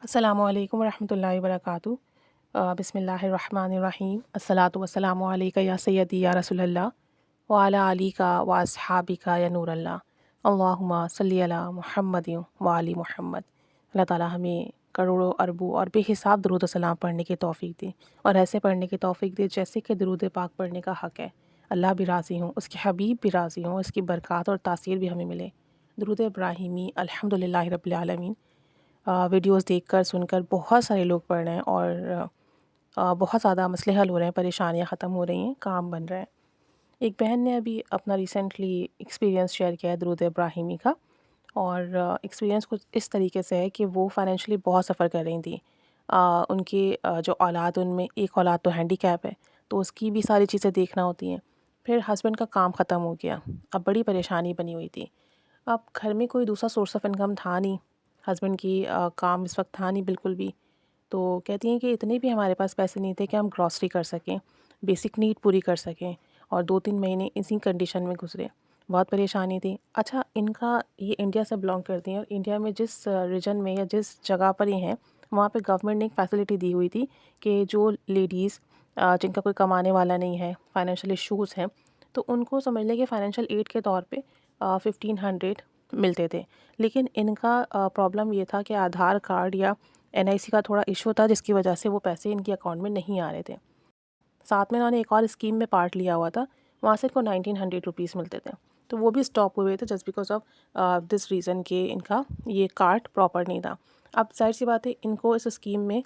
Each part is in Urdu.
السلام علیکم ورحمۃ اللہ وبرکاتہ۔ بسم اللہ الرحمن الرحیم۔ الصلاۃ والسلام علیکہ یا سیدی یا رسول اللہ وعلی علیکہ و اصحابکہ یا نور اللہ، اللہم صلی علی محمد وعلی محمد۔ اللہ تعالیٰ ہمیں کروڑوں اربوں اور بے حساب درود و سلام پڑھنے کی توفیق دے، اور ایسے پڑھنے کی توفیق دے جیسے کہ درود پاک پڑھنے کا حق ہے۔ اللہ بھی راضی ہوں، اس کے حبیب بھی راضی ہوں، اس کی برکات اور تاثیر بھی ہمیں ملے۔ درود ابراہیمی الحمدللہ رب العالمین۔ ویڈیوز دیکھ کر سن کر بہت سارے لوگ پڑھ رہے ہیں، اور بہت زیادہ مسئلے حل ہو رہے ہیں، پریشانیاں ختم ہو رہی ہیں، کام بن رہے ہیں۔ ایک بہن نے ابھی اپنا ریسنٹلی ایکسپیرینس شیئر کیا ہے درود ابراہیمی کا، اور ایکسپیرینس کچھ اس طریقے سے ہے کہ وہ فائنینشلی بہت سفر کر رہی تھیں۔ ان کی جو اولاد، ان میں ایک اولاد تو ہینڈی کیپ ہے، تو اس کی بھی ساری چیزیں دیکھنا ہوتی ہیں۔ پھر ہسبینڈ کا کام ختم ہو گیا، اب بڑی پریشانی بنی ہوئی تھی۔ اب گھر میں کوئی دوسرا سورس آف انکم تھا نہیں، ہسبینڈ کی کام اس وقت تھا نہیں بالکل بھی، تو کہتی ہیں کہ اتنے بھی ہمارے پاس پیسے نہیں تھے کہ ہم گراسری کر سکیں، بیسک نیڈ پوری کر سکیں، اور 2-3 مہینے اسی کنڈیشن میں گزرے، بہت پریشانی تھی۔ اچھا، ان کا یہ انڈیا سے بلانگ کرتی ہیں، اور انڈیا میں جس ریجن میں یا جس جگہ پر یہ ہیں، وہاں پہ گورنمنٹ نے ایک فیسلٹی دی ہوئی تھی کہ جو لیڈیز جن کا کوئی کمانے والا نہیں ہے، فائنینشیل ایشوز ہیں، تو ان کو سمجھ لیں کہ فائنینشیل ایڈ کے طور پہ 1500 ملتے تھے۔ لیکن ان کا پرابلم یہ تھا کہ آدھار کارڈ یا NIC کا تھوڑا ایشو تھا، جس کی وجہ سے وہ پیسے ان کے اکاؤنٹ میں نہیں آ رہے تھے۔ ساتھ میں انہوں نے ایک اور اسکیم میں پارٹ لیا ہوا تھا، وہاں سے ان کو 1900 روپیز ملتے تھے، تو وہ بھی اسٹاپ ہوئے تھے just because of this reason کہ ان کا یہ کارڈ پراپر نہیں تھا۔ اب ظاہر سی بات ہے، ان کو اس اسکیم میں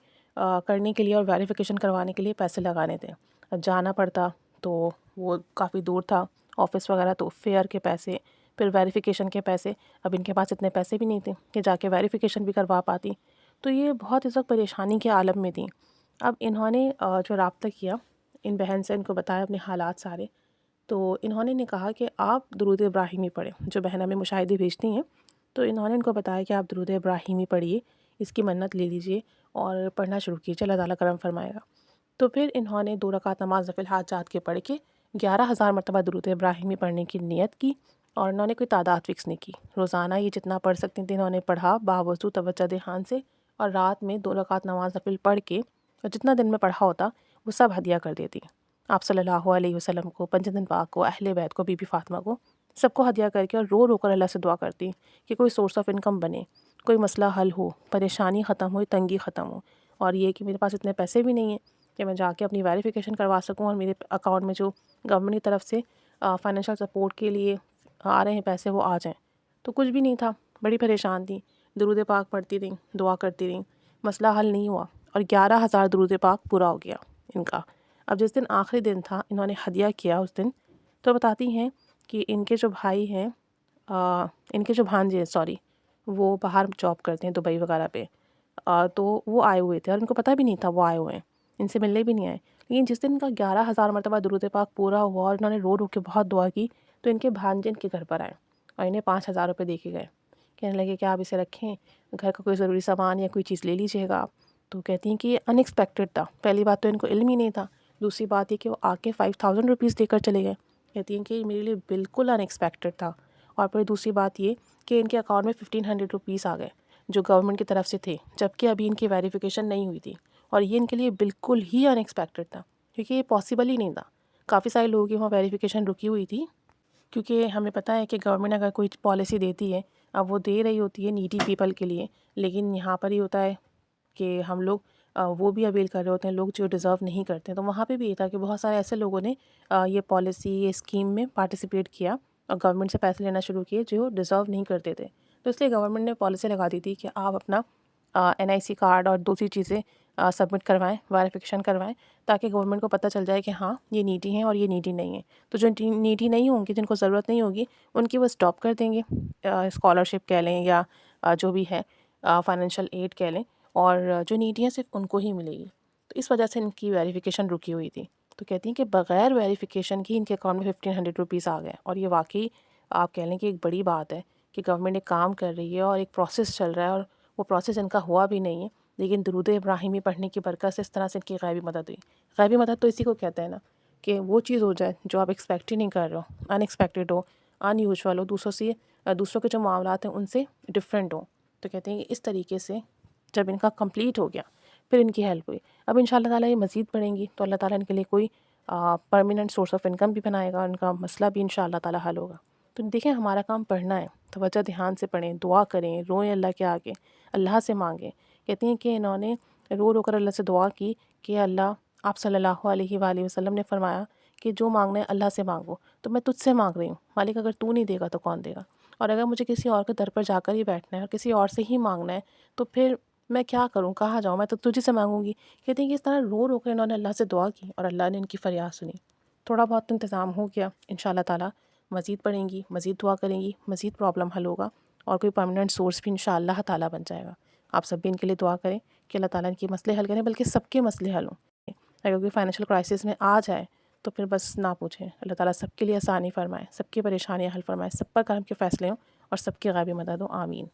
کرنے کے لیے اور ویریفیکیشن کروانے کے لیے پیسے لگانے تھے، جانا پڑتا، تو وہ کافی دور تھا آفس وغیرہ، تو فیئر کے پیسے، پھر ویریفیکیشن کے پیسے۔ اب ان کے پاس اتنے پیسے بھی نہیں تھے کہ جا کے ویریفیکیشن بھی کروا پاتی، تو یہ بہت اس وقت پریشانی کے عالم میں تھیں۔ اب انہوں نے جو رابطہ کیا ان بہن سے، ان کو بتایا اپنے حالات سارے، تو انہوں نے کہا کہ آپ درود ابراہیمی پڑھیں۔ جو بہن ہمیں مشاہدے بھیجتی ہیں، تو انہوں نے ان کو بتایا کہ آپ درود ابراہیمی پڑھیے، اس کی منت لے لیجئے اور پڑھنا شروع کیجیے، اللہ تعالیٰ کرم فرمائے گا۔ تو پھر انہوں نے 2 رکعت نماز نفل حاجات کے پڑھ کے 11,000 مرتبہ درود ابراہیمی پڑھنے کی نیت کی، اور انہوں نے کوئی تعداد فکس نہیں کی، روزانہ یہ جتنا پڑھ سکتی تھیں انہوں نے پڑھا باوضو توجہ دھیان سے، اور رات میں 2 رکعت نماز نفل پڑھ کے، اور جتنا دن میں پڑھا ہوتا وہ سب ہدیہ کر دیتی۔ آپ صلی اللہ علیہ وسلم کو، پنجتن پاک کو، اہل بیت کو، بی بی فاطمہ کو، سب کو ہدیہ کر کے، اور رو رو کر اللہ سے دعا کرتی کہ کوئی سورس آف انکم بنے، کوئی مسئلہ حل ہو، پریشانی ختم ہو، تنگی ختم ہو، اور یہ کہ میرے پاس اتنے پیسے بھی نہیں ہیں کہ میں جا کے اپنی ویریفیکیشن کروا سکوں، اور میرے اکاؤنٹ میں جو گورنمنٹ کی طرف سے فائنینشیل سپورٹ کے لیے آ رہے ہیں پیسے وہ آ جائیں۔ تو کچھ بھی نہیں تھا، بڑی پریشان تھی، درود پاک پڑھتی رہیں، دعا کرتی رہیں، مسئلہ حل نہیں ہوا، اور 11,000 درود پاک پورا ہو گیا ان کا۔ اب جس دن آخری دن تھا، انہوں نے ہدیہ کیا اس دن، تو بتاتی ہیں کہ ان کے جو بھائی ہیں، ان کے جو بھانجے ہیں، سوری، وہ باہر جاب کرتے ہیں دبئی وغیرہ پہ، تو وہ آئے ہوئے تھے، اور ان کو پتہ بھی نہیں تھا وہ آئے ہوئے ہیں، ان سے ملنے بھی نہیں آئے۔ لیکن جس دن ان کا 11,000 مرتبہ درود پاک پورا ہوا، اور انہوں نے رو رو کے بہت دعا کی، تو ان کے بھانجے ان کے گھر پر آئے، اور انہیں 5,000 روپے دے کے گئے، کہنے لگے کہ آپ اسے رکھیں، گھر کا کوئی ضروری سامان یا کوئی چیز لے لیجیے گا آپ۔ تو کہتی ہیں کہ یہ ان ایکسپیکٹڈ تھا، پہلی بات تو ان کو علم ہی نہیں تھا، دوسری بات یہ کہ وہ آ کے 5,000 روپیز دے کر چلے گئے۔ کہتی ہیں کہ یہ میرے لیے بالکل ان ایکسپیکٹڈ تھا، اور پھر دوسری بات یہ کہ ان کے اکاؤنٹ میں 1,500 روپیز آ گئے جو گورنمنٹ کی طرف سے تھے، جبکہ ابھی ان کی ویریفیکیشن نہیں ہوئی تھی، اور یہ ان کے لیے بالکل ہی ان ایکسپیکٹڈ تھا، کیونکہ یہ پاسبل ہی نہیں تھا۔ کافی سارے لوگوں کی وہاں ویریفیکیشن رکی ہوئی تھی، کیونکہ ہمیں پتہ ہے کہ گورنمنٹ اگر کوئی پالیسی دیتی ہے، اب وہ دے رہی ہوتی ہے نیڈی پیپل کے لیے، لیکن یہاں پر ہی ہوتا ہے کہ ہم لوگ وہ بھی اویل کر رہے ہوتے ہیں، لوگ جو ڈیزرو نہیں کرتے ہیں۔ تو وہاں پہ بھی یہ تھا کہ بہت سارے ایسے لوگوں نے یہ پالیسی، یہ اسکیم میں پارٹیسپیٹ کیا، اور گورنمنٹ سے پیسے لینا شروع کیے جو ڈیزرو نہیں کرتے تھے۔ تو اس لیے گورنمنٹ نے پالیسی لگا دی تھی کہ آپ اپنا NIC کارڈ اور دوسری چیزیں سبمٹ کروائیں، ویریفیکیشن کروائیں، تاکہ گورنمنٹ کو پتہ چل جائے کہ ہاں یہ نیڈی ہیں اور یہ نیڈی نہیں ہیں۔ تو جو نیڈی نہیں ہوں گے، جن کو ضرورت نہیں ہوگی، ان کی وہ اسٹاپ کر دیں گے، اسکالرشپ کہہ لیں یا جو بھی ہے فائنینشیل ایڈ کہہ لیں، اور جو نیڈی ہیں صرف ان کو ہی ملے گی۔ تو اس وجہ سے ان کی ویریفیکیشن رکی ہوئی تھی۔ تو کہتی ہیں کہ بغیر ویریفیکیشن کی ان کے اکاؤنٹ میں 1,500 روپیز آ گئے، اور یہ واقعی آپ کہہ لیں کہ ایک بڑی بات ہے کہ گورنمنٹ ایک کام کر رہی ہے اور ایک پروسیس چل رہا ہے، اور وہ پروسیس ان کا ہوا بھی نہیں ہے، لیکن درود ابراہیمی پڑھنے کی برکت سے اس طرح سے ان کی غیبی مدد ہوئی۔ غیبی مدد تو اسی کو کہتے ہیں نا، کہ وہ چیز ہو جائے جو آپ ایکسپیکٹ ہی نہیں کر رہے ہو، ان ایکسپیکٹڈ ہو، ان یوزول ہو، دوسروں کے جو معاملات ہیں ان سے ڈفرینٹ ہوں۔ تو کہتے ہیں کہ اس طریقے سے جب ان کا کمپلیٹ ہو گیا پھر ان کی ہیلپ ہوئی. اب انشاءاللہ تعالیٰ یہ مزید پڑھیں گی تو اللہ تعالیٰ ان کے لیے کوئی پرماننٹ سورس آف انکم بھی بنائے گا، ان کا مسئلہ بھی انشاءاللہ تعالیٰ حل ہوگا. تو دیکھیں ہمارا کام پڑھنا ہے، توجہ دھیان سے پڑھیں، دعا کریں، روئیں اللہ کے آگے، اللہ سے مانگیں. کہتی ہیں کہ انہوں نے رو کر اللہ سے دعا کی کہ اللہ، آپ صلی اللہ علیہ وآلہ وسلم نے فرمایا کہ جو مانگنا ہے اللہ سے مانگو، تو میں تجھ سے مانگ رہی ہوں مالک، اگر تو نہیں دے گا تو کون دے گا؟ اور اگر مجھے کسی اور کے در پر جا کر ہی بیٹھنا ہے اور کسی اور سے ہی مانگنا ہے تو پھر میں کیا کروں، کہاں جاؤں؟ میں تو تجھے سے مانگوں گی. کہتے ہیں کہ اس طرح رو کر انہوں نے اللہ سے دعا کی اور اللہ نے ان کی فریاد سنی. تھوڑا بہت انتظام ہو گیا، انشاءاللہ تعالیٰ مزید پڑھیں گی، مزید دعا کریں گی، مزید پرابلم حل ہوگا اور کوئی پرماننٹ سورس بھی انشاءاللہ تعالیٰ بن جائے گا. آپ سب بھی ان کے لیے دعا کریں کہ اللہ تعالیٰ ان کے مسئلے حل کریں، بلکہ سب کے مسئلے حل ہوں. اگر کوئی فائنینشیل کرائسس میں آ جائے تو پھر بس نہ پوچھیں، اللہ تعالیٰ سب کے لیے آسانی فرمائے، سب کی پریشانیاں حل فرمائے، سب پر کرم کے فیصلے ہوں اور سب کی غیبی مدد ہو. آمین.